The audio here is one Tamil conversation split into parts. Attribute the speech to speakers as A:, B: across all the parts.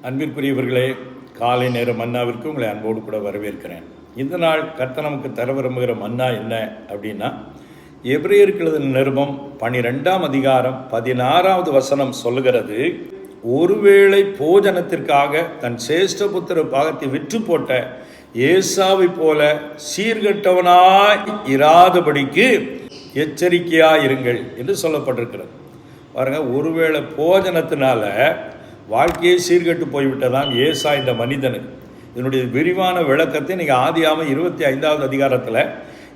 A: அன்பிற்குரியவர்களே, காலை நேர மன்னாவிற்கு உங்களை அன்போடு கூட வரவேற்கிறேன். இந்த நாள் கர்த்தர் நமக்கு தர விரும்புகிற மன்னா என்ன அப்படின்னா, எபிரேயருக்கு எழுதின நிருபம் 12ஆம் அதிகாரம் 16வது வசனம் சொல்லுகிறது, ஒருவேளை போஜனத்திற்காக தன் சேஷ்டபுத்திர பாகத்தை விற்று போட்ட ஏசாவை போல சீர்கெட்டவனாய் இராதபடிக்கு எச்சரிக்கையாயிருங்கள் என்று சொல்லப்பட்டிருக்கிறது. பாருங்க, ஒருவேளை போஜனத்தினால வாழ்க்கையை சீர்கெட்டு போய்விட்டதான் ஏசா இந்த மனிதனுக்கு. இதனுடைய விரிவான விளக்கத்தை நீங்கள் ஆதியாகமம் 25வது அதிகாரத்தில்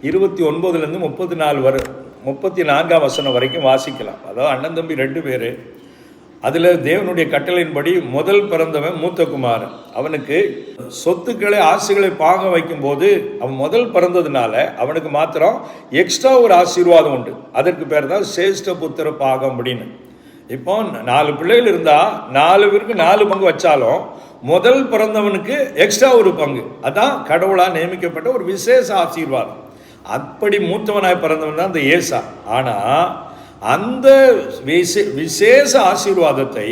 A: 29லேருந்து 34 வசனம் வரைக்கும் வாசிக்கலாம். அதாவது அண்ணன் தம்பி 2 பேர். அதில் தேவனுடைய கட்டளையின்படி முதல் பிறந்தவன் மூத்த குமாரன். அவனுக்கு சொத்துக்களை ஆசைகளை பாக வைக்கும்போது அவன் முதல் பிறந்ததுனால அவனுக்கு மாத்திரம் எக்ஸ்ட்ரா ஒரு ஆசீர்வாதம் உண்டு. அதற்கு பேர் தான் சேஷ்ட புத்திர பாகம் அப்படின்னு. இப்போ 4 பிள்ளைகள் இருந்தால் 4 பேருக்கு 4 பங்கு வச்சாலும் முதல் பிறந்தவனுக்கு எக்ஸ்ட்ரா ஒரு பங்கு. அதான் கடவுளாக நியமிக்கப்பட்ட ஒரு விசேஷ ஆசீர்வாதம். அப்படி மூத்தவனாய் பிறந்தவன் தான் இந்த ஏசா. ஆனால் அந்த விசேஷ ஆசீர்வாதத்தை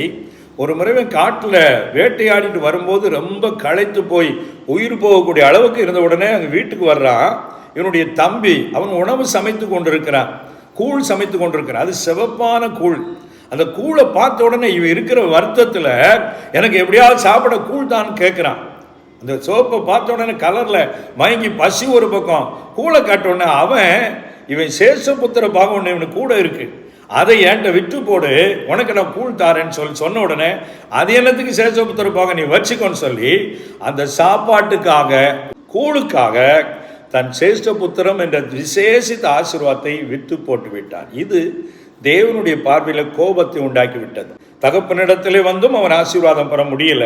A: ஒரு முறை காட்டில் வேட்டையாடிட்டு வரும்போது ரொம்ப களைத்து போய் உயிர் போகக்கூடிய அளவுக்கு இருந்த உடனே அங்கே வீட்டுக்கு வர்றான். இவனுடைய தம்பி அவன் உணவு சமைத்து கொண்டிருக்கிறான், கூழ் சமைத்து கொண்டிருக்கிறான். அது சிவப்பான கூழ். அந்த கூழை பார்த்த உடனே இவன் இருக்கிற வருத்தத்தில் எனக்கு எப்படியாவது சாப்பிட கூழ் தான் கேட்குறான். அந்த சோப்பை பார்த்த உடனே கலரில் மயங்கி பசி ஒரு பக்கம், கூழை காட்ட உடனே அவன் இவன் சேஷபுத்திர பாகம் ஒன்று இவனுக்கு கூட இருக்கு, அதை என்கிட்ட விட்டு போடு, உனக்கு நான் கூழ் தாரேன்னு சொன்ன உடனே அது என்னத்துக்கு சேஷபுத்திர பாகம் நீ வச்சுக்கோன்னு சொல்லி அந்த சாப்பாட்டுக்காக கூழுக்காக தன் சேஷ்டபுத்திரம் என்ற விசேஷித்த ஆசீர்வாதத்தை விட்டு போட்டு விட்டான். இது தேவனுடைய பார்வையில் கோபத்தை உண்டாக்கி விட்டது. தகப்பனிடத்திலே வந்தும் அவன் ஆசீர்வாதம் பெற முடியல.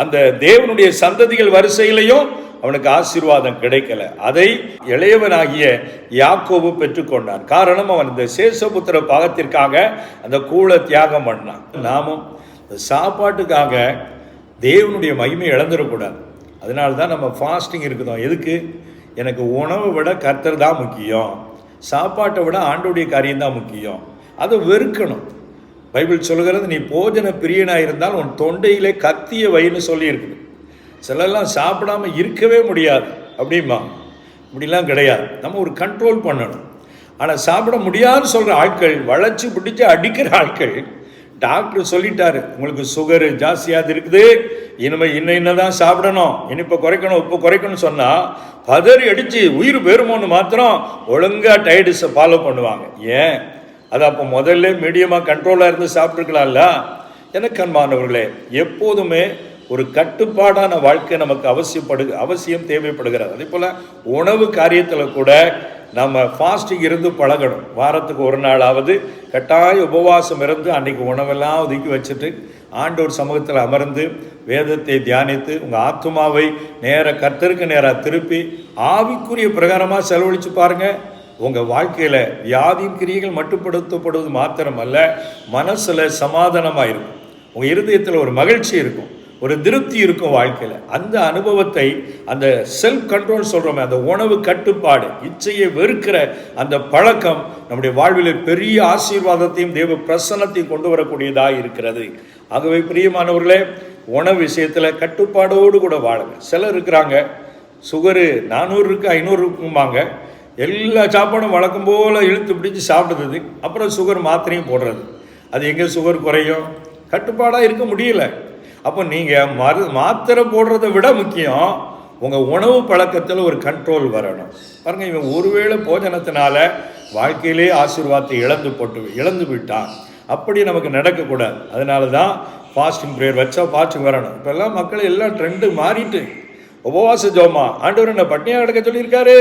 A: அந்த தேவனுடைய சந்ததிகள் வரிசையிலையும் அவனுக்கு ஆசீர்வாதம் கிடைக்கல. அதை இளையவனாகிய யாக்கோபு பெற்றுக்கொண்டான். காரணம், அவன் இந்த சேஷபுத்திர பாகத்திற்காக அந்த கூழை தியாகம் பண்ணான். நாமும் சாப்பாட்டுக்காக தேவனுடைய மகிமை இழந்துடக்கூடாது. அதனால தான் நம்ம ஃபாஸ்டிங் இருக்குதோம். எதுக்கு? எனக்கு உணவை விட கர்த்தர் தான் முக்கியம், சாப்பாட்டை விட ஆண்டோடைய காரியம் தான் முக்கியம். அதை வெறுக்கணும். பைபிள் சொல்கிறது, நீ போஜன பிரியனாக இருந்தால் உன் தொண்டையிலே கத்திய வைன்னு சொல்லியிருக்குது. சிலர்லாம் சாப்பிடாம இருக்கவே முடியாது அப்படிமா. இப்படிலாம் கிடையாது. நம்ம ஒரு கண்ட்ரோல் பண்ணணும். ஆனால் சாப்பிட முடியாதுன்னு சொல்கிற ஆட்கள், வளைச்சி பிடிச்சி அடிக்கிற ஆட்கள், டாக்டர் சொல்லிட்டாரு உங்களுக்கு சுகரு ஜாஸ்தியாக இருக்குது, இனிமேல் இன்னதான் சாப்பிடணும், இனிப்பை குறைக்கணும், உப்பு குறைக்கணும்னு சொன்னால் பதறி அடித்து உயிர் பெறுமோன்னு மாத்திரம் ஒழுங்காக டயட்ஸை ஃபாலோ பண்ணுவாங்க. ஏன்? அது அப்போ முதல்ல மீடியமாக கண்ட்ரோலாக இருந்து சாப்பிட்ருக்கலாம்ல. எனக்கு அன்பானவர்களே, எப்போதுமே ஒரு கட்டுப்பாடான வாழ்க்கை நமக்கு அவசியம் தேவைப்படுகிறது. அதே போல் உணவு காரியத்தில் கூட நம்ம ஃபாஸ்டிங் இருந்து பழகணும். வாரத்துக்கு ஒரு நாளாவது கட்டாய உபவாசம் இருந்து அன்றைக்கி உணவெல்லாம் ஒதுக்கி வச்சுட்டு ஆண்டோர் சமூகத்தில் அமர்ந்து வேதத்தை தியானித்து உங்கள் ஆத்துமாவை கர்த்தருக்கு நேராக திருப்பி ஆவிக்குரிய பிரகாரமாக செலவழித்து பாருங்கள். உங்கள் வாழ்க்கையில் வியாதியின் கிரியைகள் மட்டுப்படுத்தப்படுவது மாத்திரமல்ல, மனசில் சமாதானமாக இருக்கும், உங்கள் இருதயத்தில் ஒரு மகிழ்ச்சி இருக்கும், ஒரு திருப்தி இருக்கும் வாழ்க்கையில். அந்த அனுபவத்தை, அந்த செல்ஃப் கண்ட்ரோல் சொல்கிறோமே, அந்த உணவு கட்டுப்பாடு, இச்சையை வெறுக்கிற அந்த பழக்கம் நம்முடைய வாழ்வில் பெரிய ஆசீர்வாதத்தையும் தேவ பிரசன்னத்தையும் கொண்டு வரக்கூடியதாக இருக்கிறது. ஆகவே பிரியமானவர்களே, உணவு விஷயத்தில் கட்டுப்பாடோடு கூட வாழுங்க. சிலர் இருக்கிறாங்க, சுகரு 400 இருக்கு 500 இருக்கும்பாங்க. எல்லா சாப்பாடும் வழக்கம் போல் இழுத்து பிடிச்சி சாப்பிடுறது, அப்புறம் சுகர் மாத்திரையும் போடுறது. அது எங்கே சுகர் குறையும்? கட்டுப்பாடாக இருக்க முடியல. அப்போ நீங்கள் மாத்திரை போடுறதை விட முக்கியம் உங்கள் உணவு பழக்கத்தில் ஒரு கண்ட்ரோல் வரணும். பாருங்கள், இவன் ஒருவேளை போஜனத்தினால வாழ்க்கையிலே ஆசீர்வாதத்தை இழந்து விட்டான். அப்படி நமக்கு நடக்கக்கூடாது. அதனால தான் ஃபாஸ்டிங் ப்ரேயர் வச்சா ஃபாஸ்டிங் வரணும். இப்போல்லாம் மக்கள் எல்லாம் ட்ரெண்டு மாறிட்டு உபவாச ஜோமா ஆண்டவர் என்ன பட்னியாக கிடக்க சொல்லியிருக்காரு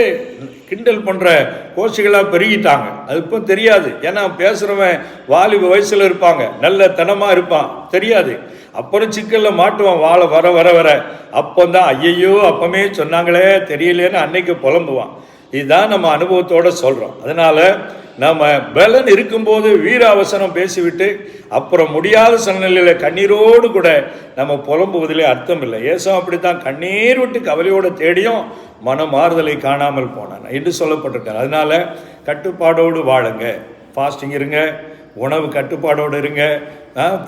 A: கிண்டல் பண்ணுற கோஷிகளாக பெருகிட்டாங்க. அது இப்போ தெரியாது. ஏன்னா பேசுகிறவன் வாலிப வயசில் இருப்பாங்க, நல்ல தனமாக இருப்பான், தெரியாது. அப்புறம் சிக்கலில் மாட்டுவான் வாழ வர வர வர. அப்போ தான் ஐயையோ அப்பமே சொன்னாங்களே தெரியலேன்னு அன்னைக்கு புலம்புவான். இதுதான் நம்ம அனுபவத்தோடு சொல்கிறோம். அதனால் நம்ம பலன் இருக்கும்போது வீர அவசரம் பேசிவிட்டு அப்புறம் முடியாத சூழ்நிலையில் கண்ணீரோடு கூட நம்ம புலம்புவதிலே அர்த்தம் இல்லை. ஏசோ அப்படித்தான் கண்ணீர் விட்டு கவலையோடு தேடியும் மனமாறுதலை காணாமல் போனான் என்று சொல்லப்பட்டிருக்கார். அதனால் கட்டுப்பாடோடு வாழுங்க, ஃபாஸ்டிங் இருங்க, உணவு கட்டுப்பாடோடு இருங்க,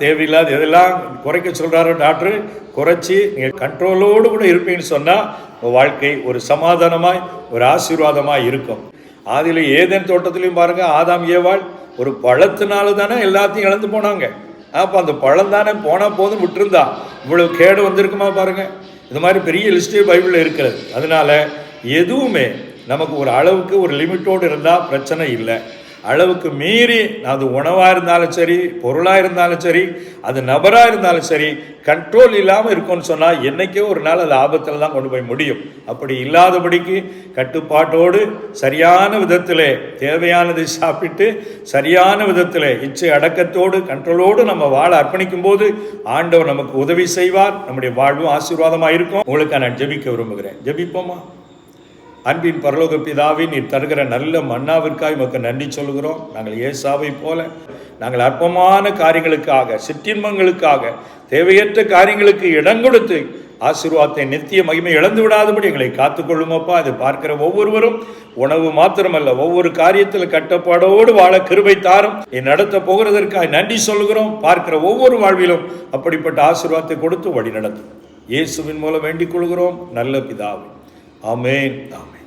A: தேவையில்லாத எதெல்லாம் குறைக்க சொல்கிறாரோ டாக்டர் குறைச்சி நீங்கள் கண்ட்ரோலோடு கூட இருப்பீங்கன்னு சொன்னால் உங்கள் வாழ்க்கை ஒரு சமாதானமாய் ஒரு ஆசீர்வாதமாக இருக்கும். அதில் ஏதேன் தோட்டத்துலையும் பாருங்கள், ஆதாம் ஏவாள் ஒரு பழத்தினால தானே எல்லாத்தையும் இழந்து போனாங்க. அப்போ அந்த பழம் தானே போனால் போதும் விட்டுருந்தா இவ்வளவு கேடு வந்திருக்குமா பாருங்கள். இந்த மாதிரி பெரிய லிஸ்டே பைபிளில் இருக்கிறது. அதனால எதுவுமே நமக்கு ஒரு அளவுக்கு ஒரு லிமிட்டோடு இருந்தால் பிரச்சனை இல்லை. அளவுக்கு மீறி அது உணவாக இருந்தாலும் சரி, பொருளாக இருந்தாலும் சரி, அது நபராக இருந்தாலும் சரி, கண்ட்ரோல் இல்லாமல் இருக்கும்னு சொன்னால் என்றைக்கோ ஒரு நாள் அது ஆபத்தில் தான் கொண்டு போய் முடியும். அப்படி இல்லாதபடிக்கு கட்டுப்பாட்டோடு சரியான விதத்தில் தேவையானதை சாப்பிட்டு சரியான விதத்தில் இச்சை அடக்கத்தோடு கண்ட்ரோலோடு நம்ம வாழ அர்ப்பணிக்கும் போது ஆண்டவர் நமக்கு உதவி செய்வார். நம்முடைய வாழ்வும் ஆசீர்வாதமாக இருக்கும். உங்களுக்கு நான் ஜெபிக்க விரும்புகிறேன். ஜெபிப்போமா? அன்பின் பரலோக பிதாவே, நீர் தருகிற நல்ல மன்னாவிற்காக உமக்கு நன்றி சொல்கிறோம். நாங்கள் ஏசாவை போல நாங்கள் அற்பமான காரியங்களுக்காக, சிற்றின்பங்களுக்காக, தேவையற்ற காரியங்களுக்கு இடம் கொடுத்து ஆசீர்வாதத்தை நித்திய மகிமை இழந்து விடாதபடி எங்களை காத்துக்கொள்ளுமப்பா. அதை பார்க்கிற ஒவ்வொருவரும் உணவு மாத்திரமல்ல, ஒவ்வொரு காரியத்தில் கட்டப்பாடோடு வாழ கிருபை தாரும். நடத்த போகிறதற்காக நன்றி சொல்கிறோம். பார்க்கிற ஒவ்வொரு வாழ்விலும் அப்படிப்பட்ட ஆசீர்வாதத்தை கொடுத்து வழி நடத்தும். இயேசுவின் மூலம் வேண்டிக் கொள்கிறோம் நல்ல பிதாவே. ஆமென். ஆமென்.